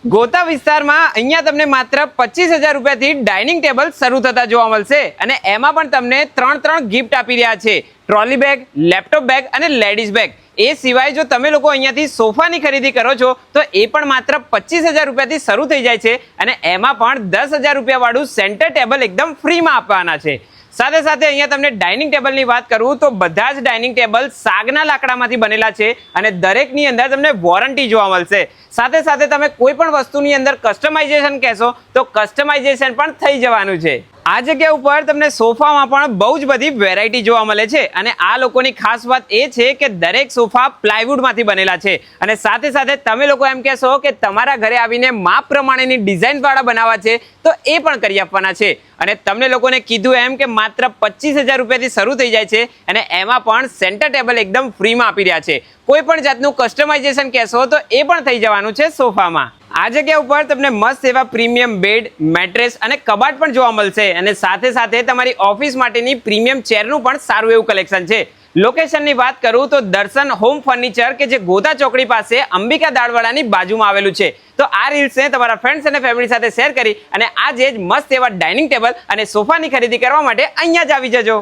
ગોતા વિસ્તારમાં અહીંયા તમને માત્ર 25,000 રૂપિયાથી ડાઇનિંગ ટેબલ શરૂ થતા જોવા મળશે અને એમાં પણ તમને ત્રણ ગિફ્ટ આપી રહ્યા છે. ટ્રોલી બેગ, લેપટોપ બેગ અને લેડીઝ બેગ. એ સિવાય જો તમે લોકો અહીંયાથી સોફાની ખરીદી કરો છો તો એ પણ માત્ર 25,000 રૂપિયાથી શરૂ થઈ જાય છે અને એમાં પણ 10,000 રૂપિયા વાળું સેન્ટર ટેબલ એકદમ ફ્રીમાં આપવાના છે. સાથે સાથે અહીંયા તમને ડાઇનિંગ ટેબલની વાત કરું તો બધા જ ડાઇનિંગ ટેબલ સાગના લાકડામાંથી બનેલા છે અને દરેકની અંદર તમને વોરંટી જોવા મળશે. સાથે સાથે તમે કોઈ પણ વસ્તુની અંદર કસ્ટમાઇઝેશન કહેશો તો કસ્ટમાઇઝેશન પણ થઈ જવાનું છે. આ જગ્યા ઉપર તમને સોફામાં પણ બહુ જ બધી વેરાયટી જોવા મળે છે અને આ લોકોની ખાસ વાત એ છે કે દરેક સોફા પ્લાયવુડમાંથી બનેલા છે અને સાથે સાથે તમે લોકો એમ કહેશો કે તમારા ઘરે આવીને માપ પ્રમાણેની ડિઝાઇનવાળા બનાવવા છે તો એ પણ કરી આપવાના છે. અને તમને લોકોને કીધું એમ કે માત્ર 25,000 રૂપિયાથી શરૂ થઈ જાય છે અને એમાં પણ સેન્ટર ટેબલ એકદમ ફ્રીમાં આપી રહ્યા છે. કોઈ પણ જાતનું કસ્ટમાઇઝેશન કહેશો તો એ પણ થઈ જવાનું છે સોફામાં. આ જગ્યા ઉપર તમને મસ્ત એવા પ્રીમિયમ બેડ, મેટ્રેસ અને કબાટ પણ જોવા મળશે અને સાથે સાથે તમારી ઓફિસ માટેની પ્રીમિયમ ચેરનું પણ સારું એવું કલેક્શન છે. લોકેશનની વાત કરું તો દર્શન હોમ ફર્નિચર કે જે ગોતા ચોકડી પાસે અંબિકા દાળવાળાની બાજુમાં આવેલું છે. તો આ રીલ્સને તમારા ફ્રેન્ડ્સ અને ફેમિલી સાથે શેર કરી અને આજે જ મસ્ત એવા ડાઇનિંગ ટેબલ અને સોફાની ખરીદી કરવા માટે અહીંયા જ આવી જજો.